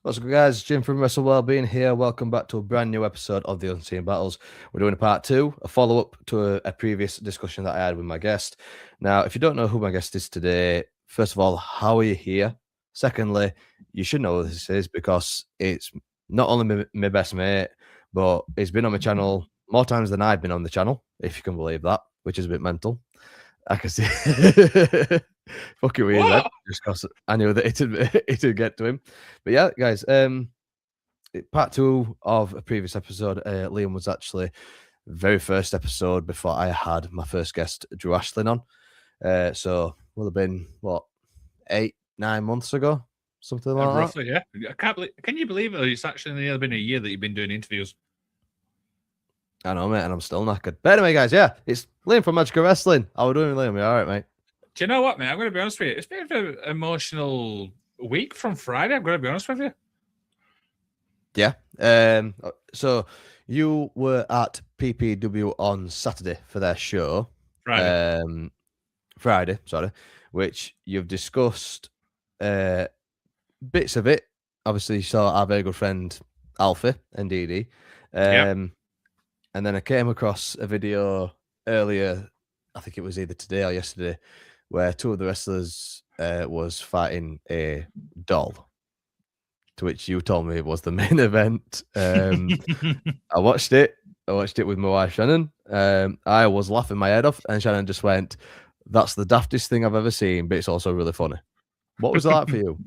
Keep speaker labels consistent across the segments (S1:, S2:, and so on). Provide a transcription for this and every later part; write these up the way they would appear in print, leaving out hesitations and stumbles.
S1: What's good, guys? Jim from Wrestle Wellbeing here. Welcome back to a brand new episode of the Unseen Battles. We're doing a part two, a follow-up to a previous discussion that I had with my guest. Now, if you don't know who my guest is today, first of all, how are you here? Secondly, you should know who this is because it's not only my best mate, but it's been on my channel more times than I've been on the channel, if you can believe that, which is a bit mental. I can see. Fucking weird, then, just because I knew that it'd get to him. But yeah, guys, part two of a previous episode. Liam was actually very first episode before I had my first guest, Drew Ashlin, on. So will have been what 8-9 months ago, something like
S2: roughly, that. Yeah. I can't believe. Can you believe it? It's actually nearly been a year that you've been doing interviews.
S1: I know, mate, and I'm still knackered. But anyway, guys, yeah, it's Liam from Magical Wrestling. How are we doing, Liam? You all right, mate?
S2: Do you know what, mate? I'm going to be honest with you. It's been an emotional week from Friday. I'm going to be honest with you.
S1: Yeah. So you were at PPW on Saturday for their show. Friday, sorry, which you've discussed bits of it. Obviously, you saw our very good friend Alfie and Dee. And then I came across a video earlier, I think it was either today or yesterday, where two of the wrestlers was fighting a doll, to which you told me it was the main event. I watched it with my wife Shannon. I was laughing my head off, and Shannon just went, "That's the daftest thing I've ever seen, but it's also really funny." What was that for you?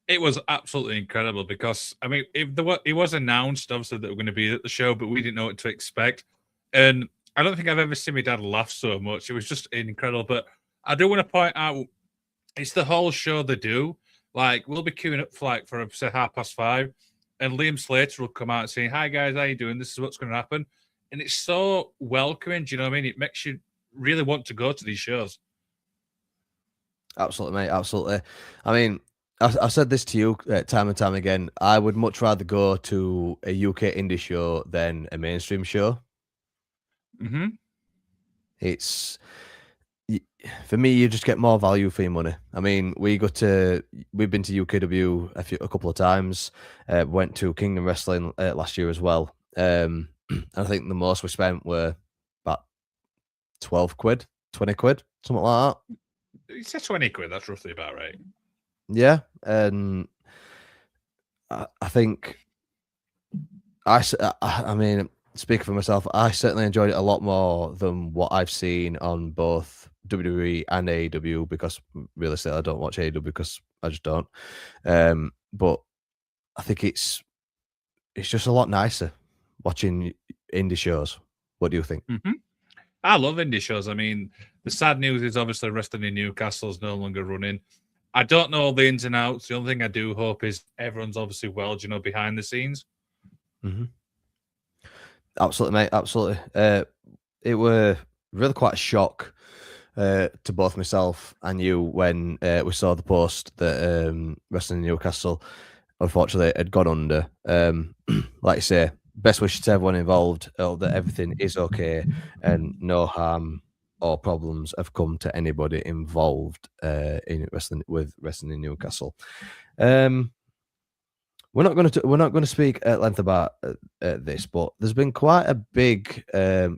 S2: It was absolutely incredible because, I mean, it was announced, obviously, that we're going to be at the show, but we didn't know what to expect. And I don't think I've ever seen my dad laugh so much. It was just incredible. But I do want to point out, it's the whole show they do. Like, we'll be queuing up for, like, for say, 5:30, and Liam Slater will come out saying, "Hi, guys, how you doing? This is what's going to happen." And it's so welcoming, do you know what I mean? It makes you really want to go to these shows.
S1: Absolutely, mate. Absolutely. I mean, I've said this to you time and time again. I would much rather go to a UK indie show than a mainstream show.
S2: Mm-hmm.
S1: It's for me, you just get more value for your money. I mean, we've been to UKW a couple of times. Went to Kingdom Wrestling last year as well. I think the most we spent were about 12 quid, 20 quid, something like that.
S2: It's 20 quid. That's roughly about right.
S1: Yeah, and I think I mean, speaking for myself, I certainly enjoyed it a lot more than what I've seen on both WWE and AEW, because realistically, I don't watch AEW because I just don't. But I think it's just a lot nicer watching indie shows. What do you think?
S2: Mm-hmm. I love indie shows. I mean, the sad news is obviously Wrestling in Newcastle is no longer running. I don't know all the ins and outs. The only thing I do hope is everyone's obviously well, you know, behind the scenes.
S1: Mm-hmm. Absolutely, mate. Absolutely. It were really quite a shock to both myself and you when we saw the post that Wrestling in Newcastle, unfortunately, had gone under. Like I say, best wishes to everyone involved. That everything is okay and no harm or problems have come to anybody involved in wrestling in Newcastle. We're not going to speak at length about this, but there's been quite a big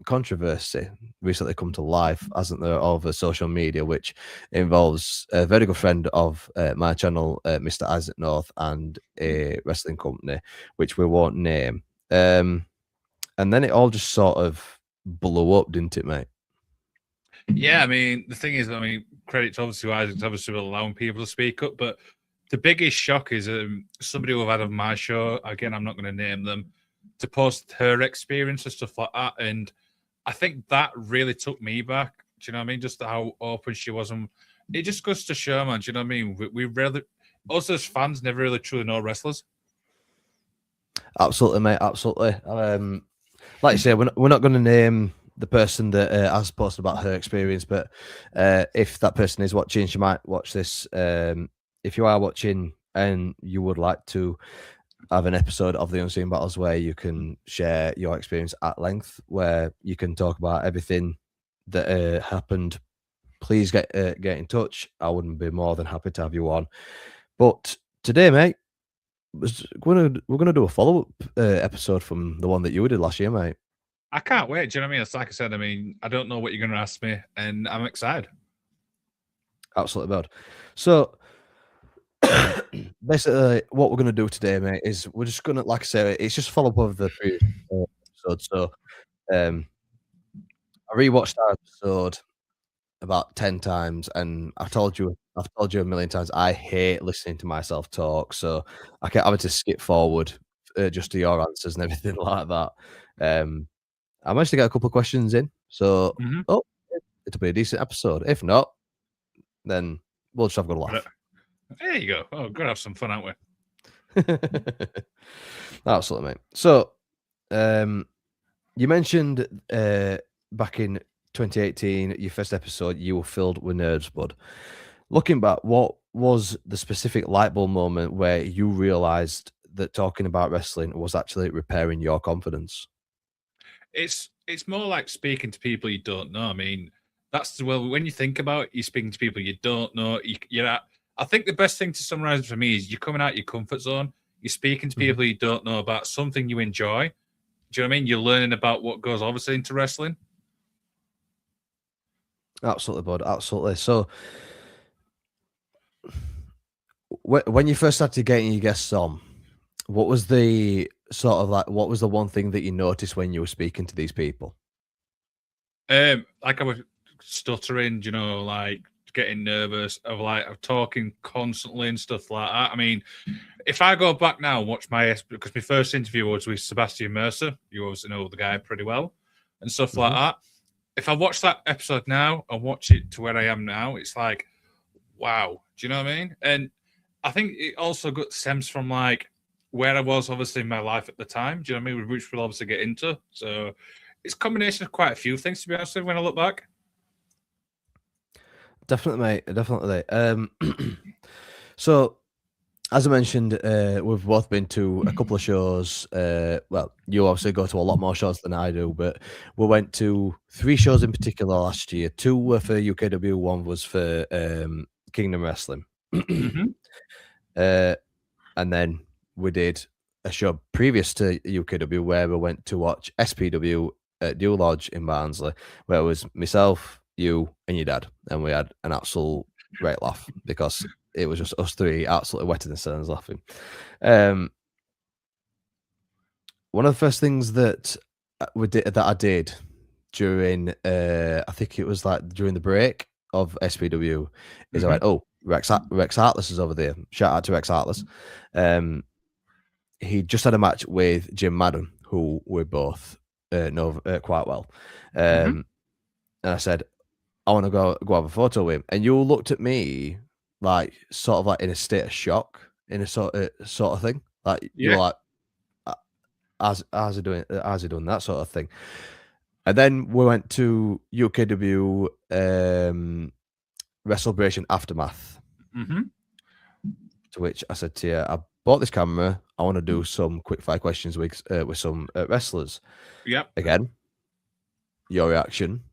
S1: controversy recently come to life, hasn't there, over social media, which involves a very good friend of my channel, Mr. Isaac North, and a wrestling company, which we won't name. And then it all just sort of blew up, didn't it, mate?
S2: Yeah, I mean, the thing is, I mean, credit to obviously Isaac's obviously allowing people to speak up, but the biggest shock is somebody who I've had on my show, again, I'm not going to name them, to post her experience and stuff like that. And I think that really took me back. Do you know what I mean? Just how open she was. And it just goes to show, man. Do you know what I mean? We really, us as fans, never really truly know wrestlers.
S1: Absolutely, mate. Absolutely. Like you say, we're not going to name the person that has posted about her experience, but if that person is watching, she might watch this. If you are watching and you would like to have an episode of the Unseen Battles where you can share your experience at length, where you can talk about everything that happened, please get in touch. I wouldn't be more than happy to have you on. But today, mate, we're gonna do a follow up episode from the one that you did last year, mate.
S2: I can't wait. Do you know what I mean? It's like I said. I mean, I don't know what you're going to ask me, and I'm excited.
S1: Absolutely bad. So basically, what we're gonna do today, mate, is we're just gonna, like I say, it's just a follow up of the previous episode. So um, I rewatched our episode about 10 times, and I've told you a million times, I hate listening to myself talk, so I kept having to skip forward, just to your answers and everything like that. I managed to get a couple of questions in, so,
S2: Mm-hmm.
S1: oh, it'll be a decent episode. If not, then we'll just have a good laugh.
S2: There you go. Oh, good. Have some fun, aren't we?
S1: Absolutely, mate. So, you mentioned, back in 2018, your first episode, you were filled with nerves, bud. Looking back, what was the specific light bulb moment where you realized that talking about wrestling was actually repairing your confidence?
S2: It's more like speaking to people you don't know. I mean, that's well, when you think about it, you're speaking to people you don't know. You're at. I think the best thing to summarize for me is you're coming out your comfort zone. You're speaking to people you don't know about something you enjoy. Do you know what I mean? You're learning about what goes obviously into wrestling.
S1: Absolutely, bud. Absolutely. So, when you first started getting your guests on, what was the sort of like, what was the one thing that you noticed when you were speaking to these people?
S2: Like I was stuttering, you know, like getting nervous of talking constantly and stuff like that. I mean, if I go back now and watch because my first interview was with Sebastian Mercer, you obviously know the guy pretty well, and stuff like that. If I watch that episode now and watch it to where I am now, it's like, wow. Do you know what I mean? And I think it also stems from like where I was obviously in my life at the time. Do you know what I mean? Which we'll obviously get into. So it's a combination of quite a few things, to be honest with you, when I look back.
S1: Definitely, mate. Definitely. So, as I mentioned, we've both been to a couple of shows. Well, you obviously go to a lot more shows than I do, but we went to 3 shows in particular last year. 2 were for UKW, 1 was for Kingdom Wrestling. And then we did a show previous to UKW where we went to watch SPW at New Lodge in Barnsley, where it was myself, you, and your dad, and we had an absolute great laugh because it was just us 3 absolutely wetting themselves laughing. One of the first things that I did during, I think it was like during the break of SPW, is I went, "Oh, Rex Heartless is over there." Shout out to Rex Heartless. He just had a match with Jim Madden, who we both know quite well. And I said, "I want to go have a photo with him." And you looked at me like sort of like in a state of shock, in a sort of thing. Like you were like, how's he doing? How's he doing that sort of thing? And then we went to UKW WrestleBration Aftermath. To which I said to you, I bought this camera. I want to do some quick fire questions with some wrestlers.
S2: Yep.
S1: Again, your reaction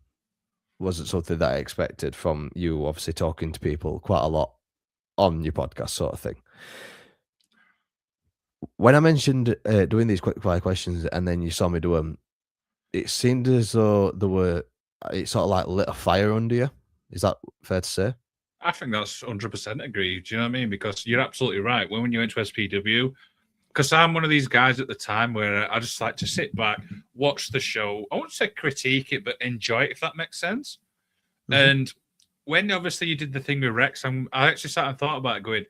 S1: wasn't something that I expected from you, obviously talking to people quite a lot on your podcast sort of thing. When I mentioned doing these quick fire questions and then you saw me do them, it seemed as though it sort of like lit a fire under you. Is that fair to say?
S2: I think that's 100% agree. Do you know what I mean? Because you're absolutely right. When you went to SPW, because I'm one of these guys at the time where I just like to sit back, watch the show. I won't say critique it, but enjoy it, if that makes sense. And when obviously you did the thing with Rex, I actually sat and thought about it, going,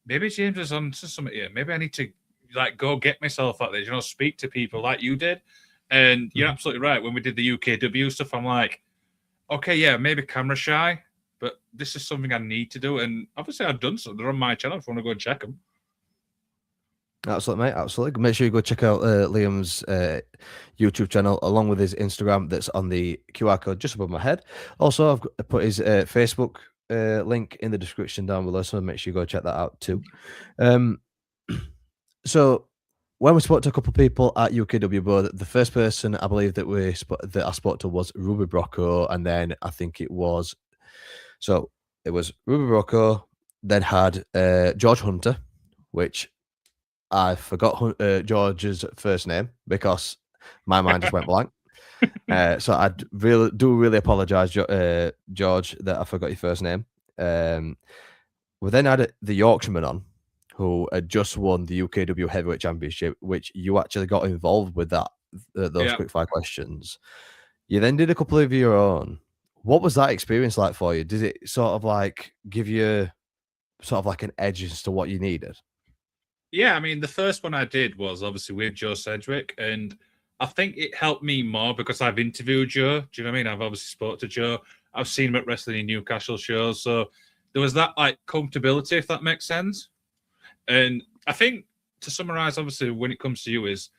S2: maybe James is on to something here. Maybe I need to like go get myself out there, you know, speak to people like you did. And you're absolutely right. When we did the UKW stuff, I'm like, okay, yeah, maybe camera shy, but this is something I need to do. And obviously I've done so. They're on my channel if you want to go and check them.
S1: Absolutely, mate. Absolutely. Make sure you go check out Liam's YouTube channel along with his Instagram that's on the QR code just above my head. Also, I've put his Facebook link in the description down below, so make sure you go check that out too. So, when we spoke to a couple of people at UKW Board, the first person I believe that I spoke to was Ruby Brocco, and then I think it was Ruby Brocco, then had George Hunter, which I forgot George's first name because my mind just went blank. So I really apologize, George, that I forgot your first name. We then had the Yorkshireman on, who had just won the UKW Heavyweight Championship, which you actually got involved with those
S2: Yeah.
S1: quickfire questions. You then did a couple of your own. What was that experience like for you? Did it sort of like give you sort of like an edge as to what you needed?
S2: Yeah, I mean, the first one I did was obviously with Joe Sedgwick, and I think it helped me more because I've interviewed Joe. Do you know what I mean? I've obviously spoke to Joe. I've seen him at Wrestling in Newcastle shows, so there was that like comfortability, if that makes sense. And I think to summarize, obviously, when it comes to you, is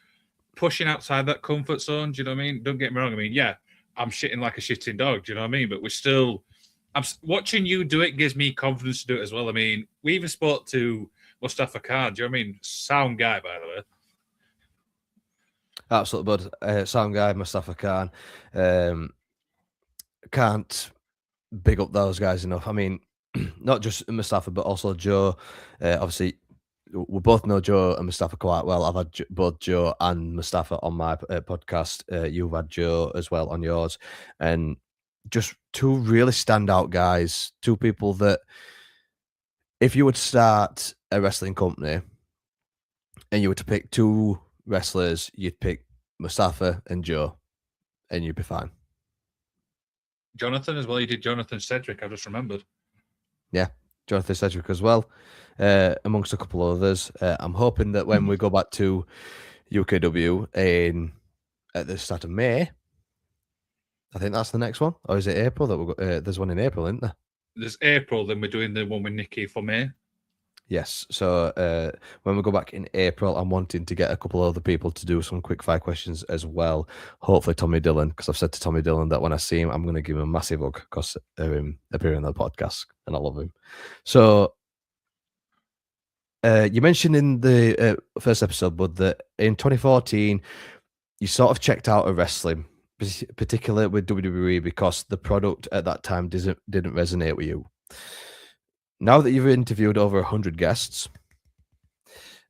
S2: pushing outside that comfort zone. Do you know what I mean? Don't get me wrong. I mean, yeah, I'm shitting like a shitting dog. Do you know what I mean? But we're still. Watching you do it gives me confidence to do it as well. I mean, we even spoke to Mustafa Khan. Do you know what I mean? Sound guy, by the way.
S1: Absolute bud. Sound guy, Mustafa Khan. Can't big up those guys enough. I mean, not just Mustafa, but also Joe. Obviously, we both know Joe and Mustafa quite well. I've had both Joe and Mustafa on my podcast. You've had Joe as well on yours, and just two really standout guys. Two people that, if you would start a wrestling company and you were to pick two wrestlers, you'd pick Mustafa and Joe, and you'd be fine.
S2: Jonathan as well. You did Jonathan Cedric. I just remembered.
S1: Yeah, Jonathan Sedgwick as well, amongst a couple of others. I'm hoping that when we go back to UKW at the start of May, I think that's the next one, or is it April that we got? There's one in April, isn't there?
S2: There's April, then we're doing the one with Nikki for May.
S1: Yes. So when we go back in April, I'm wanting to get a couple of other people to do some quick fire questions as well. Hopefully, Tommy Dillon, because I've said to Tommy Dillon that when I see him, I'm going to give him a massive hug because of him appearing on the podcast, and I love him. So you mentioned in the first episode, Bud, that in 2014 you sort of checked out of wrestling, particularly with WWE, because the product at that time didn't resonate with you. Now that you've interviewed over 100 guests,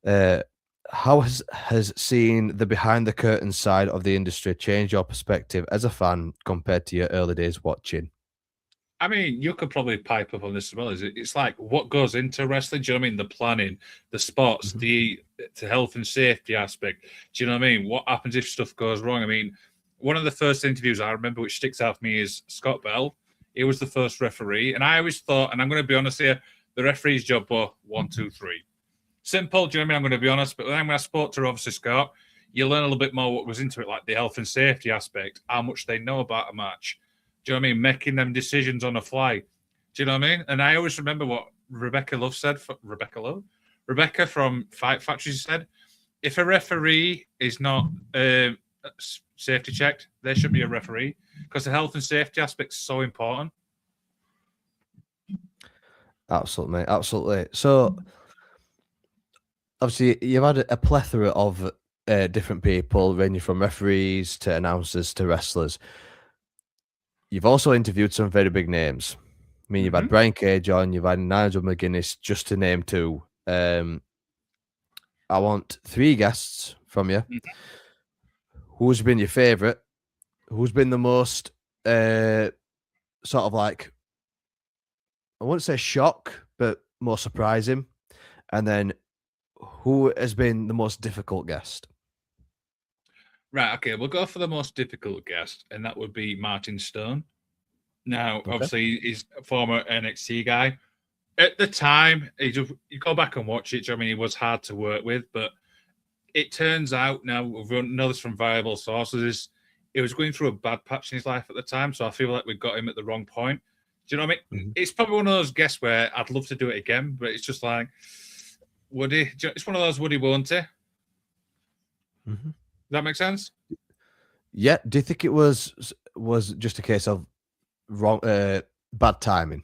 S1: how has seeing the behind the curtain side of the industry changed your perspective as a fan compared to your early days watching?
S2: I mean, you could probably pipe up on this as well. It's like what goes into wrestling? Do you know what I mean? The planning, the spots, the health and safety aspect. Do you know what I mean? What happens if stuff goes wrong? I mean, one of the first interviews I remember, which sticks out for me, is Scott Bell. He was the first referee, and I always thought, and I'm going to be honest here, the referee's job were 1, 2, 3. Simple. Do you know what I mean? I'm going to be honest, but then when I spoke to Officer Scott, you learn a little bit more what was into it, like the health and safety aspect, how much they know about a match. Do you know what I mean? Making them decisions on the fly. Do you know what I mean? And I always remember what Rebecca Love said. Rebecca from Fight Factory said, if a referee is not safety checked, there should be a referee because the health and safety aspect is so important.
S1: Absolutely, mate. Absolutely. So, obviously, you've had a plethora of different people, ranging from referees to announcers to wrestlers. You've also interviewed some very big names. I mean, you've had Brian Cage on, you've had Nigel McGuinness, just to name two. I want three guests from you. Who's been your favourite? Who's been the most sort of like, I wouldn't say shock, but more surprising? And then who has been the most difficult guest?
S2: Right, okay, we'll go for the most difficult guest, and that would be Martin Stone. Now, obviously, he's a former NXT guy. At the time, you go back and watch it, I mean, he was hard to work with, but it turns out now, we know this from variable sources, he was going through a bad patch in his life at the time, so I feel like we got him at the wrong point. Do you know what I mean? It's probably one of those guests where I'd love to do it again, but it's just like, would he? It's one of those would he, won't he? Does that make sense?
S1: Yeah. Do you think it was just a case of wrong, bad timing?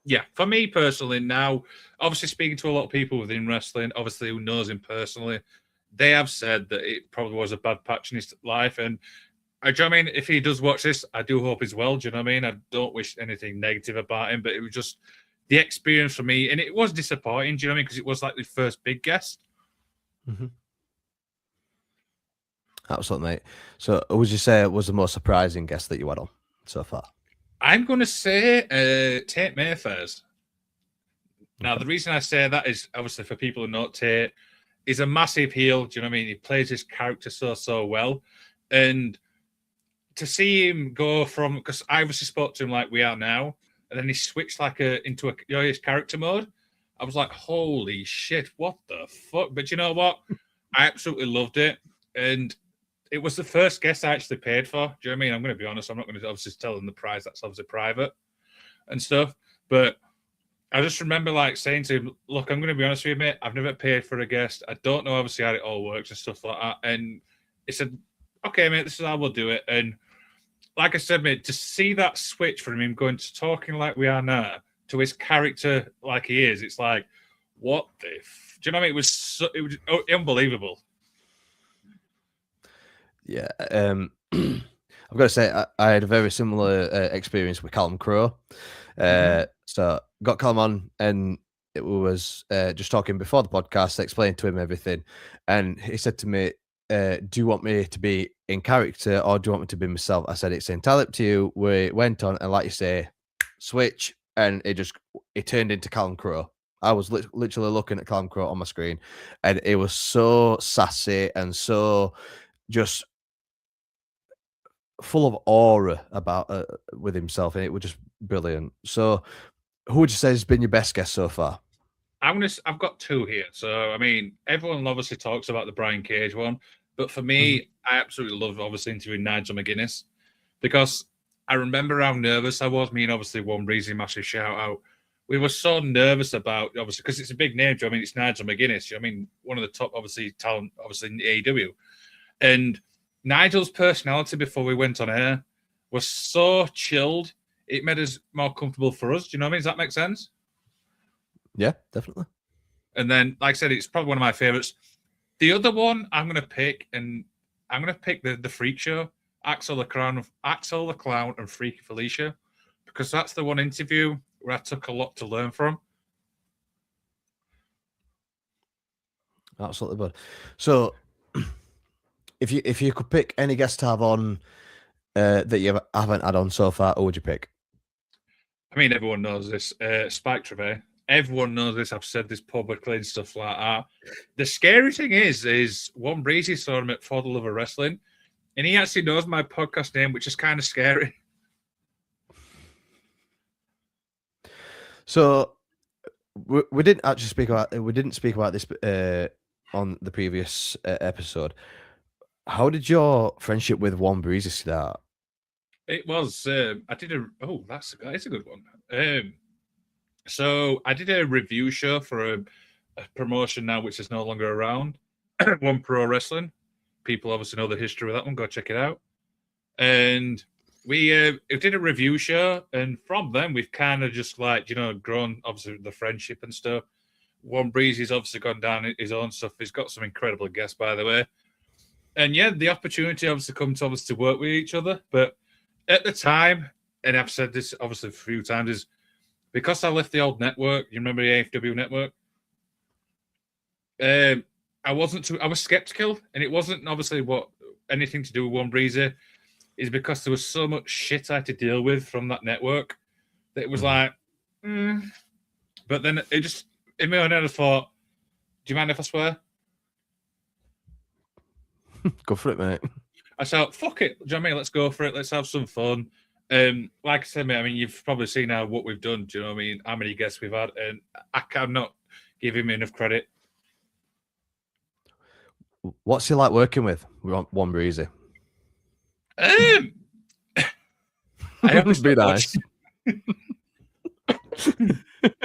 S2: Yeah, for me personally, now, obviously speaking to a lot of people within wrestling, obviously who knows him personally, they have said that it probably was a bad patch in his life. And do you know what I mean? If he does watch this, I do hope he's well. Do you know what I mean? I don't wish anything negative about him, but it was just the experience for me. And it was disappointing, do you know what I mean? Because it was like the first big guest.
S1: Mm-hmm. Absolutely, mate. So, would you say it was the most surprising guest that you had on so far?
S2: I'm going to say Tate Mayfair's. Now,
S1: Okay.
S2: the reason I say that is obviously for people who know Tate, he's a massive heel. Do you know what I mean? He plays his character so well, and to see him go from, because I obviously spoke to him like we are now, and then he switched into his character mode. I was like, holy shit, what the fuck? But you know what? I absolutely loved it, and it was the first guest I actually paid for. Do you know what I mean? I'm going to be honest. I'm not going to obviously tell them the price. That's obviously private and stuff. But I just remember like saying to him, "Look, I'm going to be honest with you, mate. I've never paid for a guest. I don't know obviously how it all works and stuff like that." And he said, "Okay, mate, this is how we'll do it." And like I said, mate, to see that switch from him going to talking like we are now to his character like he is, it's like, what the? Do you know what I mean? It was unbelievable.
S1: Yeah. I've got to say, I had a very similar experience with Callum Crowe. So got Callum on, and it was just talking before the podcast, explained to him everything, and he said to me, "Do you want me to be in character or do you want me to be myself?" I said, "It's entirely up to you." We went on, and like you say, switch, and it turned into Callum Crowe. I was literally looking at Callum Crowe on my screen, and it was so sassy and so just full of aura about with himself, and it was just brilliant. So, who would you say has been your best guest so far?
S2: I've got two here. So I mean, everyone obviously talks about the Brian Cage one, but for me, I absolutely love obviously interviewing Nigel McGuinness because I remember how nervous I was. Me and obviously One Breezy, massive shout out. We were so nervous about obviously because it's a big name. I mean, it's Nigel McGuinness. I mean, one of the top obviously talent obviously in AEW, and Nigel's personality before we went on air was so chilled. It made us more comfortable for us. Do you know what I mean? Does that make sense?
S1: Yeah, definitely.
S2: And then, like I said, it's probably one of my favorites. The other one I'm going to pick, and I'm going to pick the Freak Show, Axel the Clown, and Freaky Felicia, because that's the one interview where I took a lot to learn from.
S1: Absolutely, bud. So, if you could pick any guest to have on that you haven't had on so far, who would you pick?
S2: I mean, everyone knows this. Spike Trevay. Everyone knows this. I've said this publicly and stuff like that. The scary thing is One Breezy saw him at For the Love of Wrestling, and he actually knows my podcast name, which is kind of scary.
S1: So, we didn't actually speak about this on the previous episode. How did your friendship with One Breezy start?
S2: It was. I did a. Oh, that's a good one. So I did a review show for a promotion now, which is no longer around. One Pro Wrestling. People obviously know the history of that one. Go check it out. And we did a review show, and from then we've kind of just like grown obviously the friendship and stuff. One Breezy's obviously gone down his own stuff. He's got some incredible guests, by the way. And yeah, the opportunity obviously come to obviously work with each other. But at the time, and I've said this obviously a few times, is because I left the old network. You remember the AFW network? I wasn't too. I was skeptical, and it wasn't obviously anything to do with One Breezy. Is because there was so much shit I had to deal with from that network that it was like. But then it just in my own head I thought, do you mind if I swear?
S1: Go for it, mate.
S2: I said, fuck it. Do you know what I mean? Let's go for it. Let's have some fun. Like I said, mate, I mean, you've probably seen now what we've done. Do you know what I mean? How many guests we've had, and I cannot give him enough credit.
S1: What's he like working with One Breezy?
S2: I
S1: Be nice.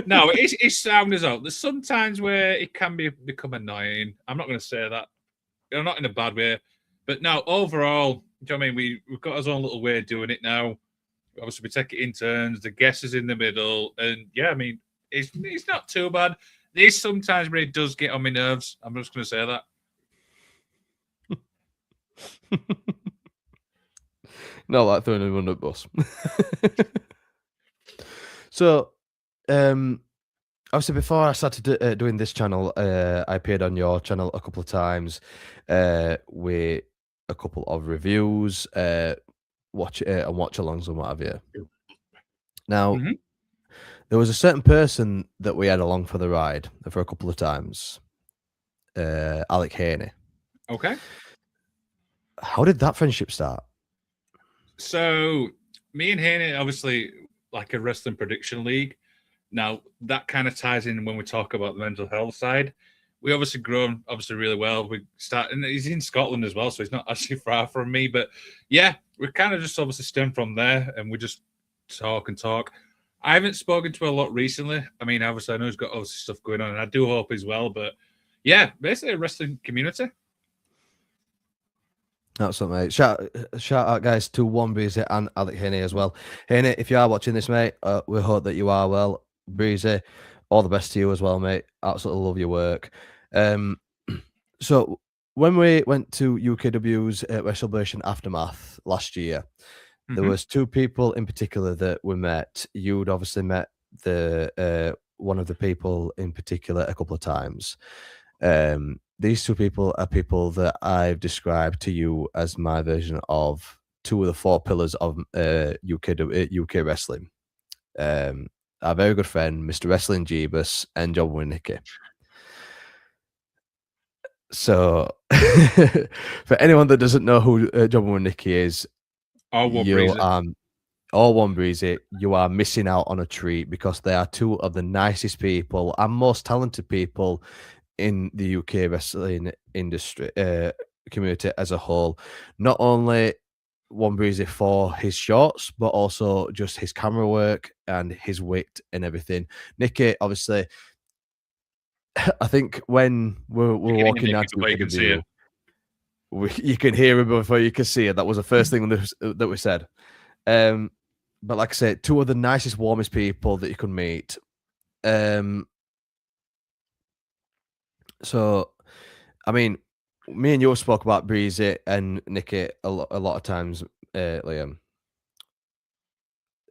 S2: No, his sound is out. There's sometimes where it can become annoying. I'm not going to say that. Not in a bad way. But no, overall, do you know what I mean? We've got our own little way of doing it now. Obviously, we take it in turns. The guest is in the middle. And yeah, I mean, it's not too bad. There's sometimes where it does get on my nerves. I'm just going to say that.
S1: Not like throwing him under the bus. So, Obviously, before I started doing this channel, I appeared on your channel a couple of times with a couple of reviews, and watch alongs and what have you. Now,
S2: Mhm.
S1: there was a certain person that we had along for the ride for a couple of times, Alec Haney.
S2: Okay.
S1: How did that friendship start?
S2: So me and Haney, obviously, like a wrestling prediction league. Now that kind of ties in when we talk about the mental health side. We obviously grown obviously really well. We start, and he's in Scotland as well, so he's not actually far from me. But yeah, we kind of just obviously stem from there, and we just talk and talk. I haven't spoken to a lot recently. I mean, obviously, I know he's got obviously stuff going on, and I do hope as well. But yeah, basically a wrestling community.
S1: That's something, mate. Shout out, guys, to One Breezy and Alec Haney as well. Haney, if you are watching this, mate, we hope that you are well. Breezy, all the best to you as well, mate. Absolutely love your work. So when we went to UKW's WrestleMania Aftermath last year, there
S2: Mm-hmm.
S1: was two people in particular that we met. You'd obviously met the one of the people in particular a couple of times. These two people are people that I've described to you as my version of two of the four pillars of UK wrestling. Our very good friend, Mr. Wrestling Jeebus, and John Winnicky. So, for anyone that doesn't know who John Winnicky is,
S2: Or War
S1: you
S2: Breezy.
S1: are all One Breezy. You are missing out on a treat because they are two of the nicest people and most talented people in the UK wrestling industry community as a whole. Not only One Breezy for his shots, but also just his camera work and his wit and everything. Nicky, obviously, I think when we're
S2: You can hear
S1: walking
S2: Nicky
S1: down to
S2: before you can see
S1: UKW,
S2: it.
S1: you can hear him before you can see it. That was the first thing that we said. But like I said, two of the nicest, warmest people that you could meet. So, I mean, me and you spoke about Breezy and Nicky a lot of times, Liam.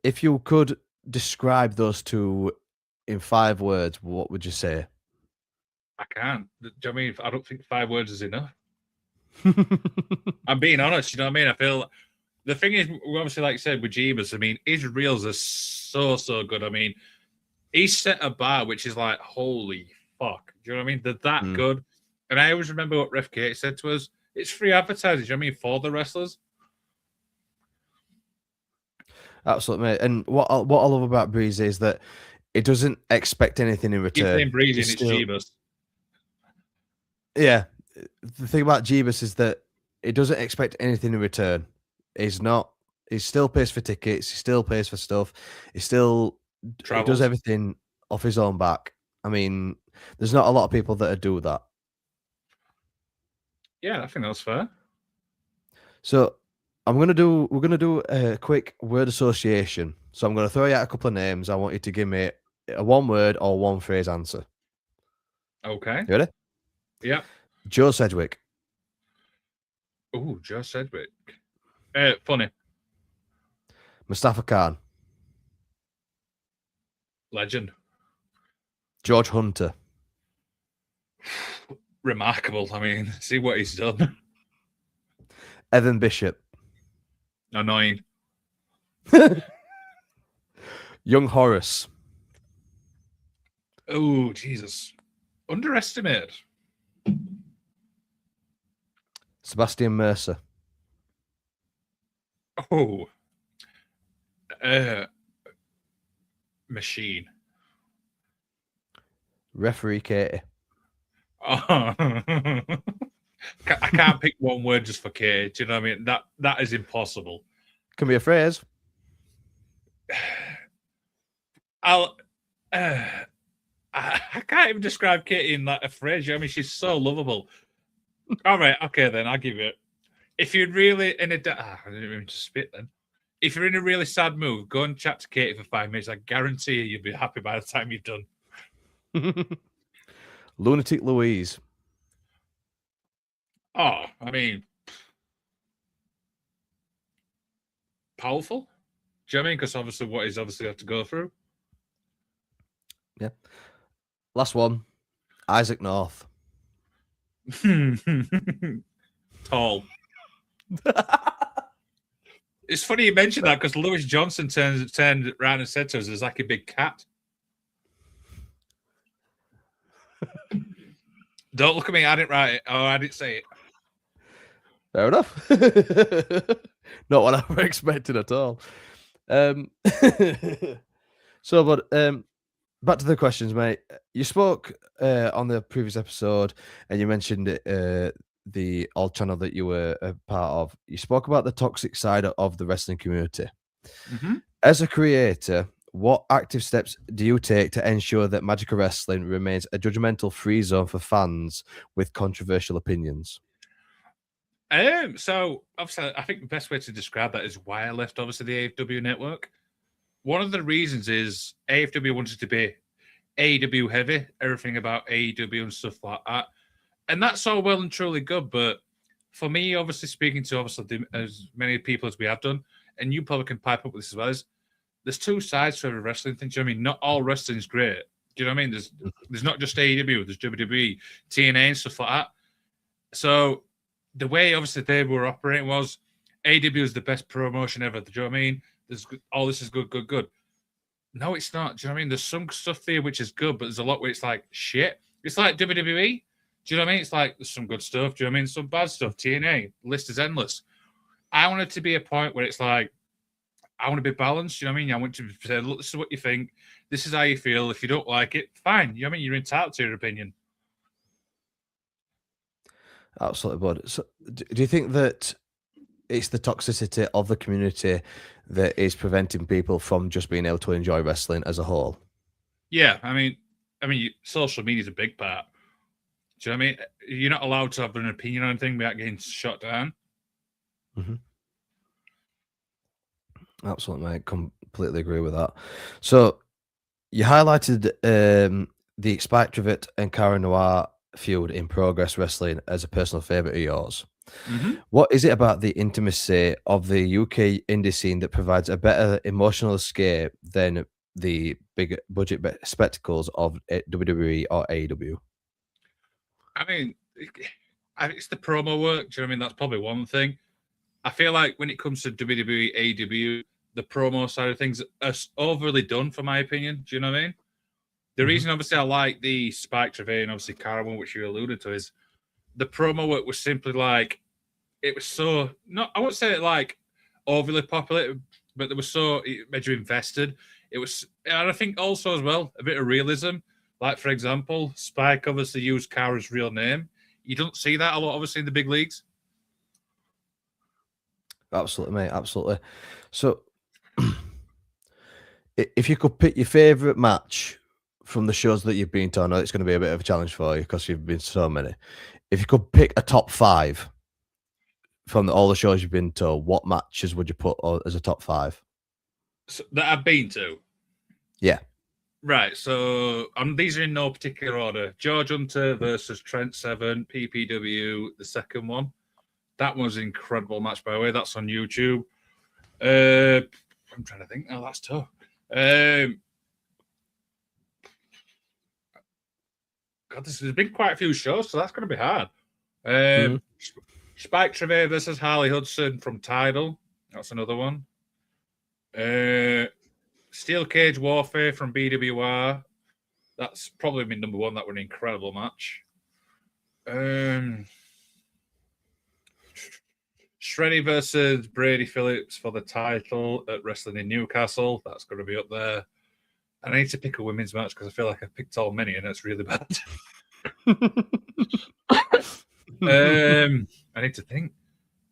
S1: If you could describe those two in 5 words, what would you say?
S2: I can't. Do you know what I mean? I don't think 5 words is enough. I'm being honest. You know what I mean? I feel the thing is, obviously, like I said, with Jeebus, I mean, his reels are so good. I mean, he's set a bar which is like, holy fuck. Do you know what I mean? They're that
S1: Mm,
S2: good. And I always remember what Ref Kate said to us. It's free advertising. Do you know what I mean? For the wrestlers.
S1: absolutely, mate. And what I love about Breezy is that it doesn't expect anything in
S2: Keep saying
S1: return.
S2: breezy
S1: It's
S2: and it's
S1: still,
S2: Jeebus.
S1: yeah. The thing about Jeebus is that it doesn't expect anything in return. He's not. He still pays for tickets. He still pays for stuff. He does
S2: Travels.
S1: everything off his own back. I mean, there's not a lot of people that do that.
S2: Yeah, I think that's fair.
S1: So we're gonna do a quick word association. So I'm gonna throw you out a couple of names. I want you to give me a one word or one phrase answer.
S2: Okay.
S1: You ready?
S2: Yeah.
S1: Joe Sedgwick,
S2: Oh, Joe Sedgwick. Funny.
S1: Mustafa Khan,
S2: Legend.
S1: George Hunter,
S2: Remarkable. I mean, see what he's done.
S1: Evan Bishop,
S2: Annoying.
S1: Young Horace,
S2: Oh, Jesus. Underestimated.
S1: Sebastian Mercer,
S2: Oh, uh, machine.
S1: referee Katie.
S2: Oh. I can't pick one word just for K. Do you know what I mean? That is impossible.
S1: Can be a phrase.
S2: I'll. I can't even describe Katie in like a phrase. You know what I mean, she's so lovable. All right, okay, then I'll give you it. If you're really in a, I didn't even just spit then. If you're in a really sad mood, go and chat to Katie for 5 minutes. I guarantee you'll be happy by the time you've done.
S1: Lunatic Louise,
S2: Oh, I mean, powerful. Do you know what I mean? Because obviously, what he's obviously had to go through.
S1: yeah, Last one, Isaac North.
S2: Tall. It's funny you mentioned that because Lewis Johnson turned around and said to us, "There's like a big cat." Don't look at me. I didn't write it. Oh, I didn't say it.
S1: Fair enough. Not what I was expecting at all. So, but back to the questions, mate. You spoke on the previous episode, and you mentioned the alt channel that you were a part of. You spoke about the toxic side of the wrestling community.
S2: Mm-hmm.
S1: As a creator, what active steps do you take to ensure that Magical Wrestling remains a judgmental free zone for fans with controversial opinions?
S2: So obviously, I think the best way to describe that is why I left obviously the AFW network. One of the reasons is AFW wanted to be AEW heavy, everything about AEW and stuff like that, and that's all well and truly good. But for me, obviously speaking to as many people as we have done, and you probably can pipe up with this as well, is there's two sides to every wrestling thing. Do you know what I mean? Not all wrestling is great. Do you know what I mean? There's not just AEW, there's WWE, TNA, and stuff like that. So the way obviously they were operating was AEW is the best promotion ever. Do you know what I mean? There's all this is good, good, good. No, it's not. Do you know what I mean? There's some stuff there which is good, but there's a lot where it's like shit. It's like WWE. Do you know what I mean? It's like there's some good stuff. Do you know what I mean? Some bad stuff. TNA. The list is endless. I want it to be a point where it's like, I want to be balanced. You know what I mean? I want to say, look, this is what you think. This is how you feel. If you don't like it, fine. You know what I mean? You're entitled to your opinion.
S1: Absolutely, bud. So, do you think that it's the toxicity of the community that is preventing people from just being able to enjoy wrestling as a whole?
S2: Yeah, I mean, social media is a big part. Do you know what I mean? You're not allowed to have an opinion on anything without getting shut down.
S1: Mm-hmm. Absolutely, mate. Completely agree with that. So, you highlighted the Spike Trivet and Cara Noir feud in Progress Wrestling as a personal favorite of yours.
S2: Mm-hmm.
S1: What is it about the intimacy of the UK indie scene that provides a better emotional escape than the big budget spectacles of WWE or AEW?
S2: I mean, it's the promo work. Do you know what I mean? That's probably one thing. I feel like when it comes to WWE, AEW, the promo side of things are overly done, for my opinion. Do you know what I mean? The reason, obviously, I like the Spike Trivet and obviously Cara one, which you alluded to, is the promo work was simply like, it was so, not, I won't say it like overly popular, but it was so, it made you invested. It was, and I think also as well, a bit of realism. Like, for example, Spike obviously used Cara's real name. You don't see that a lot, obviously, in the big leagues.
S1: Absolutely, mate. Absolutely. So, if you could pick your favorite match from the shows that you've been to, I know it's going to be a bit of a challenge for you because you've been to so many. If you could pick a top 5 from all the shows you've been to, what matches would you put as a top 5?
S2: So, that I've been to?
S1: Yeah.
S2: Right, so these are in no particular order. George Hunter versus Trent Seven, PPW, the second one. That was an incredible match, by the way. That's on YouTube. I'm trying to think. Oh, that's tough. God, there's been quite a few shows, so that's going to be hard. Spike Trivet versus Harley Hudson from Tidal. That's another one. Steel Cage Warfare from BWR. That's probably my number one. That was an incredible match. Shreddy versus Brady Phillips for the title at Wrestling in Newcastle. That's going to be up there. And I need to pick a women's match because I feel like I picked all many and it's really bad. I need to think.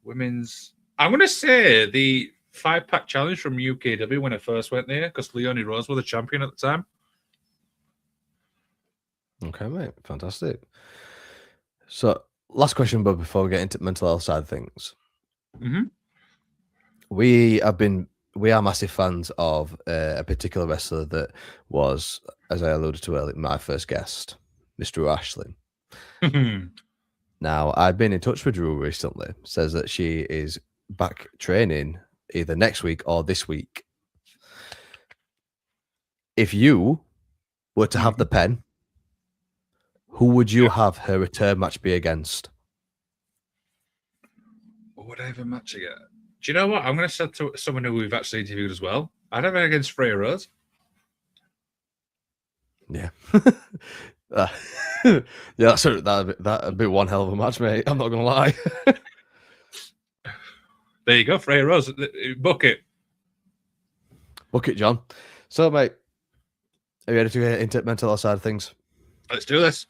S2: Women's. I'm going to say the 5-pack challenge from UKW when I first went there because Leonie Rose was the champion at the time.
S1: Okay, mate. Fantastic. So, last question, but before we get into mental health side of things.
S2: Mm-hmm.
S1: We are massive fans of a particular wrestler that was, as I alluded to earlier, my first guest, Mr. Ashling. Now, I've been in touch with Drew recently. Says that she is back training either next week or this week. If you were to have the pen who would you have her return match be against?
S2: What would I have a match again? Do you know what? I'm going to say to someone who we've actually interviewed as well. I'd have it against Freya Rose.
S1: Yeah. Yeah, that'd be one hell of a match, mate. I'm not gonna lie.
S2: There you go, Freya Rose. Book it.
S1: Book it, John. So, mate, are you ready to get into mental health side of things?
S2: Let's do this.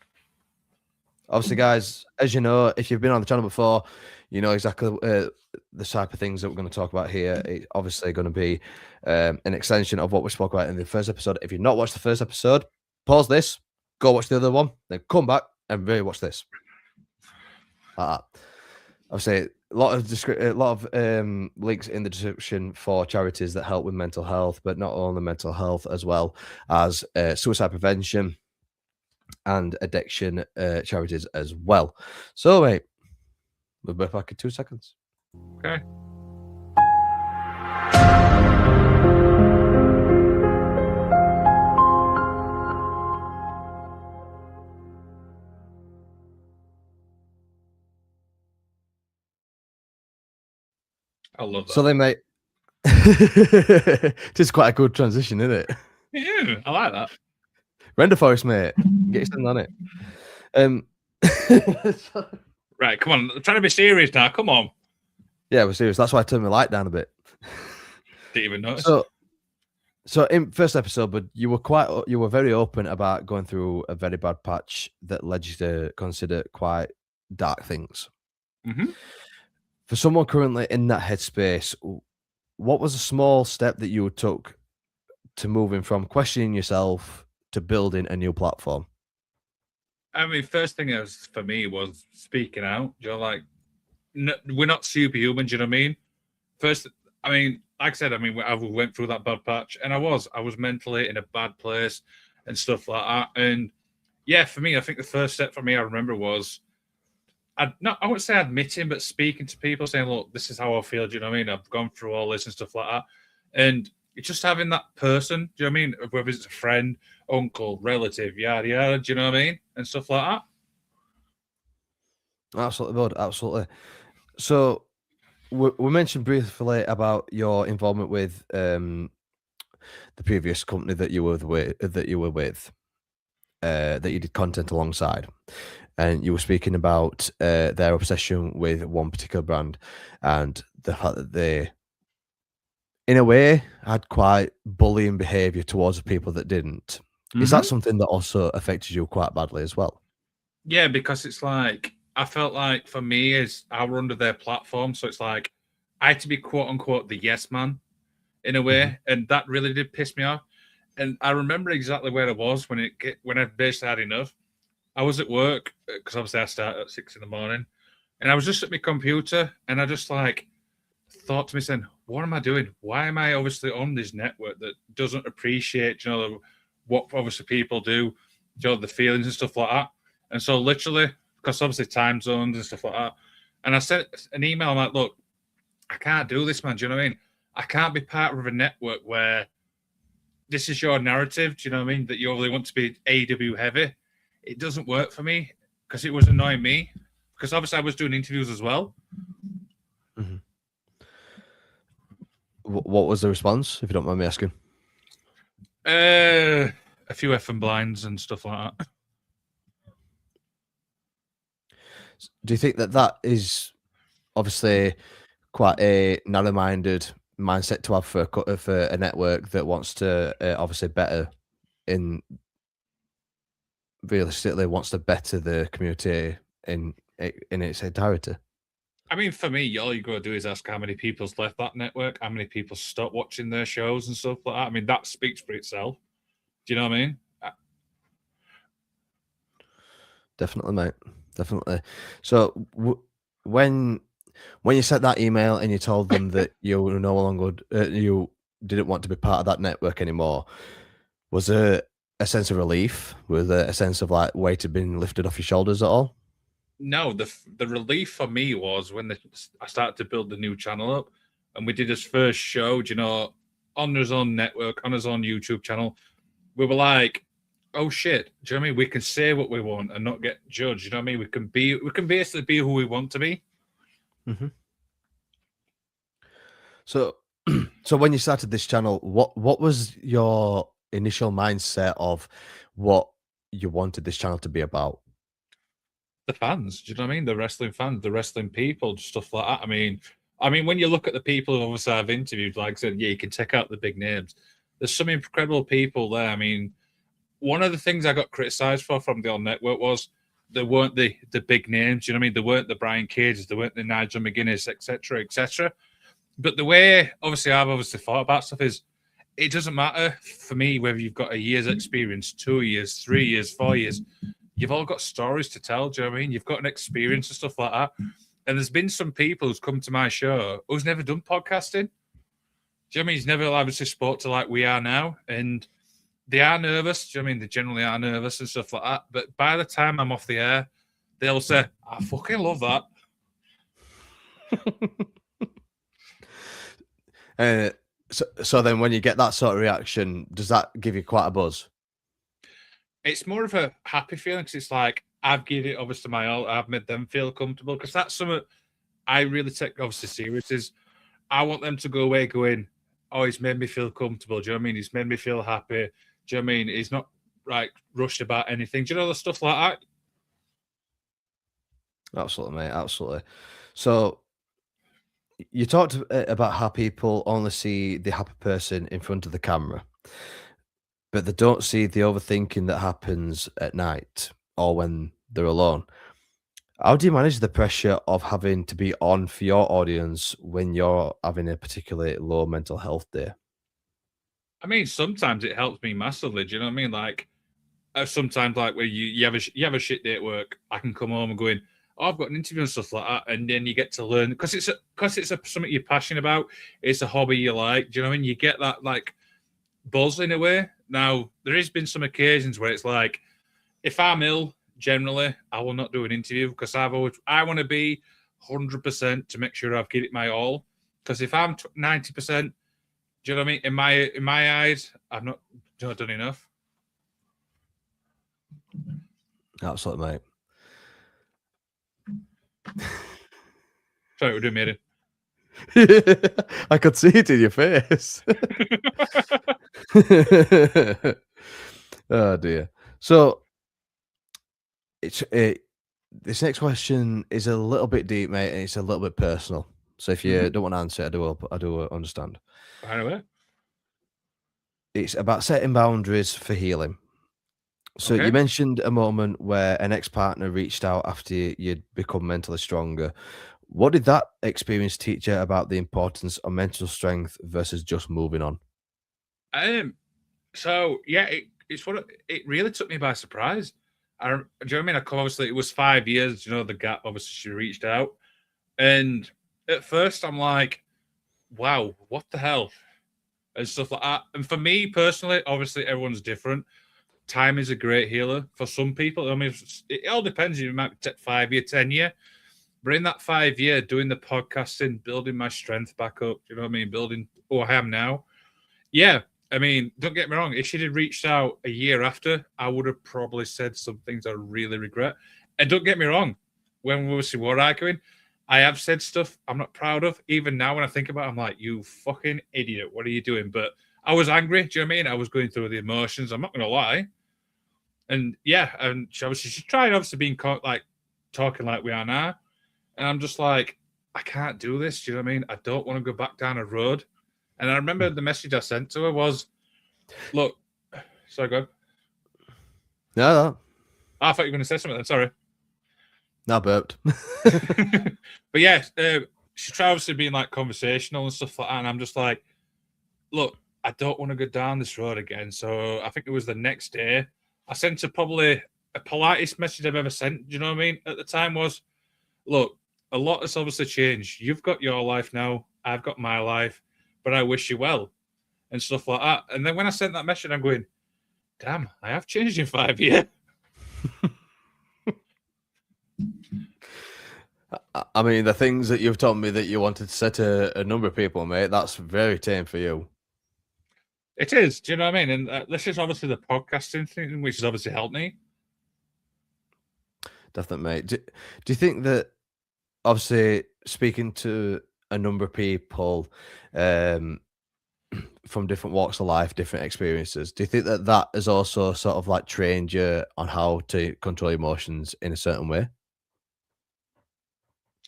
S1: Obviously, guys, as you know, if you've been on the channel before, you know exactly the type of things that we're going to talk about here. It's obviously going to be an extension of what we spoke about in the first episode. If you've not watched the first episode, pause this, go watch the other one, then come back and really watch this. Obviously, a lot of links in the description for charities that help with mental health, but not only mental health, as well as suicide prevention and addiction charities as well. So, mate, we'll be back in 2 seconds.
S2: Okay. I love that.
S1: So then, mate, it is quite a good transition, isn't it?
S2: Yeah, I like that.
S1: Render Forest, mate, get your stand on it.
S2: Right, come on. I'm trying to be serious now. Come on.
S1: Yeah, we're serious. That's why I turned my light down a bit.
S2: Didn't even notice.
S1: So in first episode, but you were very open about going through a very bad patch that led you to consider quite dark things.
S2: Mm-hmm.
S1: For someone currently in that headspace, what was a small step that you took to moving from questioning yourself to building a new platform?
S2: I mean, first thing for me was speaking out. You know, like, we're not superhuman. Do you know what I mean? First, I mean, like I said, I mean, I went through that bad patch, and I was mentally in a bad place and stuff like that. And yeah, for me, I think the first step for me, I remember, was I wouldn't say admitting, but speaking to people, saying, "Look, this is how I feel." Do you know what I mean? I've gone through all this and stuff like that, and it's just having that person. Do you know what I mean? Whether it's a friend, uncle, relative, yada yada. Do you know what I mean? And stuff like that.
S1: Absolutely, bud. Absolutely. So we mentioned briefly about your involvement with the previous company that you were with, that you did content alongside, and you were speaking about their obsession with one particular brand and the fact that they, in a way, had quite bullying behavior towards the people that didn't. Is that something that also affected you quite badly as well?
S2: Yeah, because it's like, I felt like for me, is I were under their platform, so it's like I had to be quote unquote the yes man in a way, and that really did piss me off. And I remember exactly where I was when I basically had enough. I was at work because obviously I start at 6 a.m, and I was just at my computer, and I just like thought to myself, "What am I doing? Why am I obviously on this network that doesn't appreciate, what obviously people do, the feelings and stuff like that?" And so literally, because obviously time zones and stuff like that, and I sent an email. I'm like, "Look, I can't do this, man. Do you know what I mean? I can't be part of a network where this is your narrative. Do you know what I mean? That you only want to be AW heavy. It doesn't work for me because it was annoying me. Because obviously I was doing interviews as well."
S1: What was the response, if you don't mind me asking?
S2: A few effing blinds and stuff like that.
S1: Do you think that is obviously quite a narrow-minded mindset to have for a network that wants to obviously better in realistically wants to better the community in its entirety?
S2: I mean, for me, all you got to do is ask how many people's left that network, how many people stopped watching their shows and stuff like that. I mean, that speaks for itself. Do you know what I mean?
S1: Definitely, mate. Definitely. So when you sent that email and you told them that you were no longer you didn't want to be part of that network anymore, was there a sense of relief? Was there a sense of like weight had been lifted off your shoulders at all?
S2: No, the relief for me was when I started to build the new channel up, and we did his first show, on his own network, on his own YouTube channel. We were like, oh shit, do you know what I mean? We can say what we want and not get judged. You know what I mean? We can basically be who we want to be.
S1: Mm-hmm. So, so when you started this channel, what was your initial mindset of what you wanted this channel to be about?
S2: The fans, do you know what I mean? The wrestling fans, the wrestling people, stuff like that. I mean, when you look at the people who obviously I've interviewed, like I said, yeah, you can take out the big names. There's some incredible people there. I mean, one of the things I got criticised for from the old network was they weren't the big names. You know what I mean? They weren't the Brian Cages, they weren't the Nigel McGuinness, etc., etc. But the way, obviously, I've obviously thought about stuff is it doesn't matter for me whether you've got a year's experience, 2 years, 3 years, 4 years. You've all got stories to tell. Do you know what I mean? You've got an experience and stuff like that. And there's been some people who's come to my show who's never done podcasting. Do you know what I mean? He's never obviously spoke to like we are now. And they are nervous. Do you know what I mean? They generally are nervous and stuff like that. But by the time I'm off the air, they'll say, I fucking love that.
S1: So then when you get that sort of reaction, does that give you quite a buzz?
S2: It's more of a happy feeling because it's like I've given it obviously my all. I've made them feel comfortable because that's something I really take obviously serious. Is I want them to go away going, oh, he's made me feel comfortable. Do you know what I mean? He's made me feel happy. Do you know what I mean? He's not like rushed about anything. Do you know the stuff like that?
S1: Absolutely, mate. Absolutely. So you talked about how people only see the happy person in front of the camera, but they don't see the overthinking that happens at night or when they're alone. How do you manage the pressure of having to be on for your audience when you're having a particularly low mental health day?
S2: I mean, sometimes it helps me massively. Do you know what I mean? Like sometimes, like where you have a shit day at work, I can come home and go in. Oh, I've got an interview and stuff like that, and then you get to learn because it's something you're passionate about. It's a hobby you like. Do you know what I mean? You get that like buzz in a way. Now there has been some occasions where it's like, if I'm ill, generally I will not do an interview because I want to be 100% to make sure I've given it my all. Because if I'm 90%, do you know what I mean? In my eyes, I've not done enough.
S1: Absolutely, mate.
S2: Sorry, we're doing meeting.
S1: I could see it in your face. Oh dear. So this next question is a little bit deep, mate, and it's a little bit personal. So if you don't want to answer it, I do understand.
S2: By the way,
S1: It's about setting boundaries for healing. So
S2: okay.
S1: you mentioned a moment where an ex-partner reached out after you'd become mentally stronger. What did that experience teach you about the importance of mental strength versus just moving on?
S2: So yeah, it really took me by surprise. Do you know what I mean? Obviously, it was 5 years. You know, the gap. Obviously, she reached out, and at first, I'm like, "Wow, what the hell?" and stuff like that. And for me personally, obviously, everyone's different. Time is a great healer for some people. I mean, it all depends. You might take 5 year, 10 year, but in that 5 year, doing the podcasting, building my strength back up. You know what I mean? Building who I am now. Yeah, I mean, don't get me wrong. If she'd have reached out a year after, I would have probably said some things I really regret. And don't get me wrong, when we were arguing, I have said stuff I'm not proud of. Even now, when I think about it, I'm like, you fucking idiot. What are you doing? But I was angry. Do you know what I mean? I was going through the emotions. I'm not going to lie. And yeah, and she's trying, obviously, being like talking like we are now. And I'm just like, I can't do this. Do you know what I mean? I don't want to go back down a road. And I remember the message I sent to her was, look, sorry, go.
S1: No.
S2: I thought you were going to say something then. Sorry.
S1: No, burped.
S2: But yeah, she tried obviously being like conversational and stuff like that. And I'm just like, look, I don't want to go down this road again. So I think it was the next day. I sent her probably a politest message I've ever sent. Do you know what I mean? At the time was, look, a lot has obviously changed. You've got your life now. I've got my life. But I wish you well. And stuff like that. And then when I sent that message, I'm going, damn, I have changed in 5 years.
S1: I mean, the things that you've told me that you wanted to say to a number of people, mate, that's very tame for you.
S2: It is. Do you know what I mean? And this is obviously the podcasting thing, which has obviously helped me.
S1: Definitely, mate. Do you think that obviously speaking to a number of people um, from different walks of life, different experiences, do you think that that has also sort of like trained you on how to control emotions in a certain way?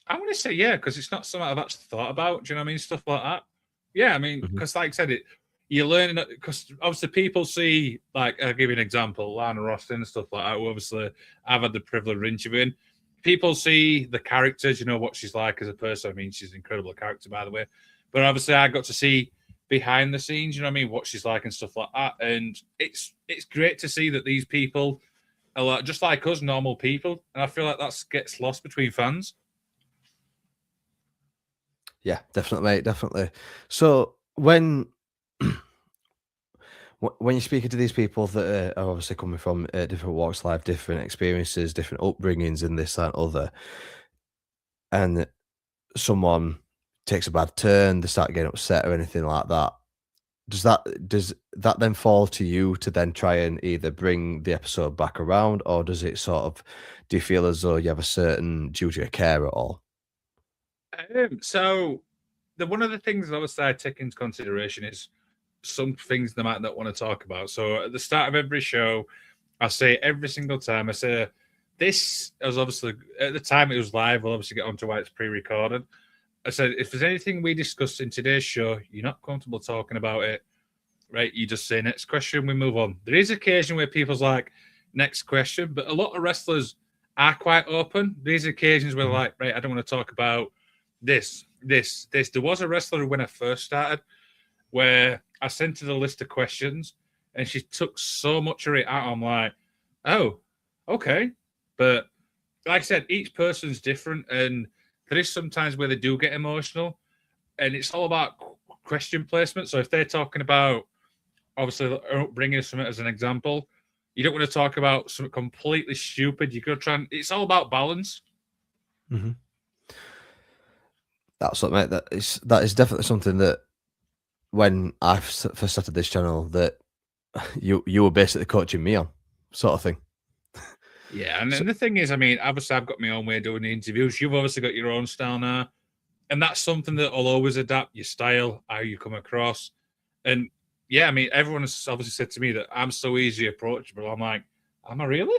S2: I want to say yeah, because it's not something I've actually thought about. Do you know what I mean? Stuff like that. Yeah, I mean,
S1: Mhm.
S2: because like I said, you're learning because obviously people see like I'll give you an example, Lana Roston and stuff like that. Who obviously I've had the privilege of interviewing. People see the characters, you know what she's like as a person. I mean, she's an incredible character, by the way. But obviously, I got to see behind the scenes. You know what I mean? What she's like and stuff like that. And it's great to see that these people are like, just like us, normal people. And I feel like that gets lost between fans.
S1: Yeah, definitely, mate, definitely. So when when you're speaking to these people that are obviously coming from different walks of life, different experiences, different upbringings, and this that, and other, and someone takes a bad turn, they start getting upset or anything like that. Does that then fall to you to then try and either bring the episode back around, or does it sort of do you feel as though you have a certain duty of care at all?
S2: So the one of the things obviously I take into consideration is some things they might not want to talk about. So at the start of every show, I say every single time, I say this as obviously at the time it was live. We'll obviously get onto why it's pre-recorded. I said if there's anything we discussed in today's show, you're not comfortable talking about it, right? You just say next question, we move on. There is occasion where people's like next question, but a lot of wrestlers are quite open. These occasions where they're
S1: Mhm.
S2: like, right, I don't want to talk about this. There was a wrestler when I first started where I sent her the list of questions and she took so much of it out. I'm like, oh, okay. But like I said, each person's different. And there is sometimes where they do get emotional. And it's all about question placement. So if they're talking about, obviously, bringing something as an example, you don't want to talk about something completely stupid. You're going to try and, it's all about balance.
S1: Mhm. That's what, mate. That is definitely something that when I first started this channel, that you were basically coaching me on, sort of thing.
S2: Yeah. And
S1: So,
S2: then the thing is, I mean, obviously, I've got my own way of doing the interviews. You've obviously got your own style now. And that's something that will always adapt your style, how you come across. And yeah, I mean, everyone has obviously said to me that I'm so easy approachable. I'm like, am I really?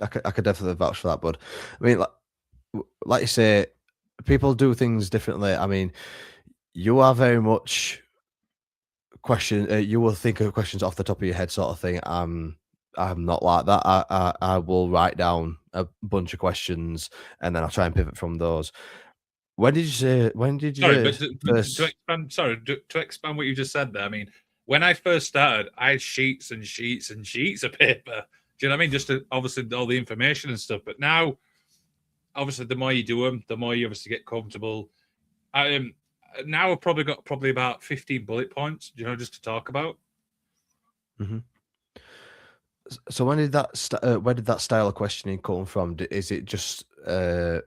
S1: I could definitely vouch for that, bud. I mean, like you say, people do things differently. I mean, you are very much you will think of questions off the top of your head, sort of thing. I'm not like that. I will write down a bunch of questions and then I'll try and pivot from those. When did you
S2: Sorry,
S1: say
S2: but to
S1: first?
S2: expand, sorry, to expand what you just said there, I mean, when I first started, I had sheets and sheets and sheets of paper. Do you know what I mean? Just to, obviously all the information and stuff. But now, obviously, the more you do them, the more you obviously get comfortable. Um, Now I've probably got about 15 bullet points, you know, just to talk about.
S1: Mhm. So where did that style of questioning come from? Is it just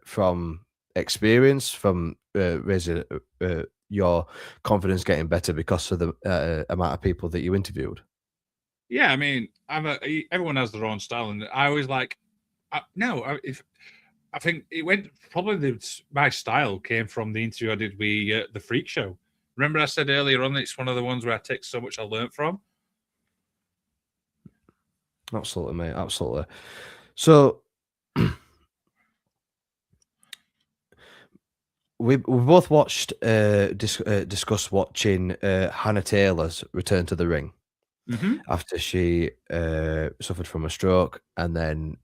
S1: from experience, from raising your confidence getting better because of the amount of people that you interviewed?
S2: Yeah, I mean, everyone has their own style, and I always like. No, if I think it went probably my style came from the interview I did with the Freak Show. Remember, I said earlier on that it's one of the ones where I take so much I learned from.
S1: Absolutely, mate. Absolutely. So we both watched discussed watching Hannah Taylor's return to the ring
S2: Hmm.
S1: after she suffered from a stroke and then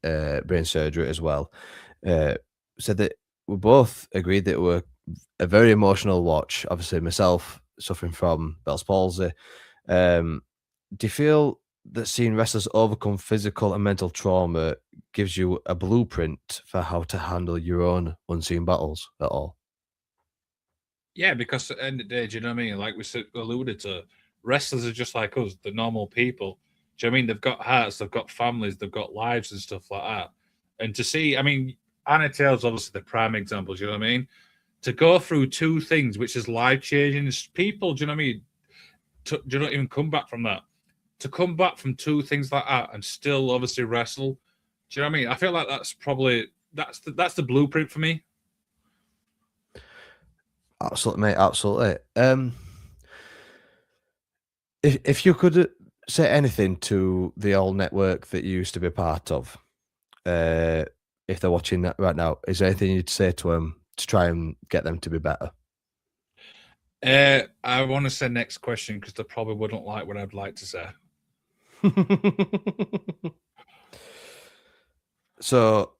S1: brain surgery as well. Uh, said that we both agreed that it were a very emotional watch. Obviously, myself suffering from Bell's palsy. Um, do you feel that seeing wrestlers overcome physical and mental trauma gives you a blueprint for how to handle your own unseen battles at all?
S2: Yeah, because at the end of the day, do you know what I mean? Like we said, alluded to, wrestlers are just like us, the normal people. Do you know what I mean? They've got hearts, they've got families, they've got lives and stuff like that. And to see, I mean, Anna Taylor's obviously the prime example. Do you know what I mean? to go through two things, which is life changing. People, do you know what I mean? Do you not even come back from that? To come back from two things like that and still obviously wrestle. Do you know what I mean? I feel like that's probably that's the blueprint for me.
S1: Absolutely, mate. Absolutely. If you could say anything to the old network that you used to be part of, if they're watching that right now, is there anything you'd say to them to try and get them to be better?
S2: I want to say next question because they probably wouldn't like what I'd like to say.
S1: So,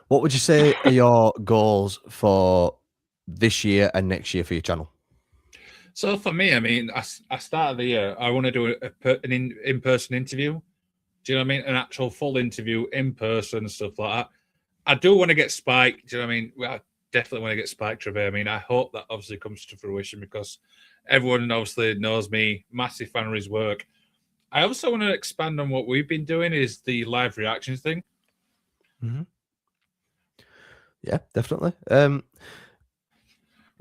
S1: what would you say are your goals for this year and next year for your channel?
S2: So for me, I mean, I started the year. I want to do an in-person interview. Do you know what I mean? An actual full interview in person and stuff like that. I do want to get Spike. Do you know what I mean? I definitely want to get Spike Trevor. I mean, I hope that obviously comes to fruition because everyone obviously knows me, massive fan of his work. I also want to expand on what we've been doing is the live reactions thing.
S1: Mm-hmm. Yeah, definitely. I'm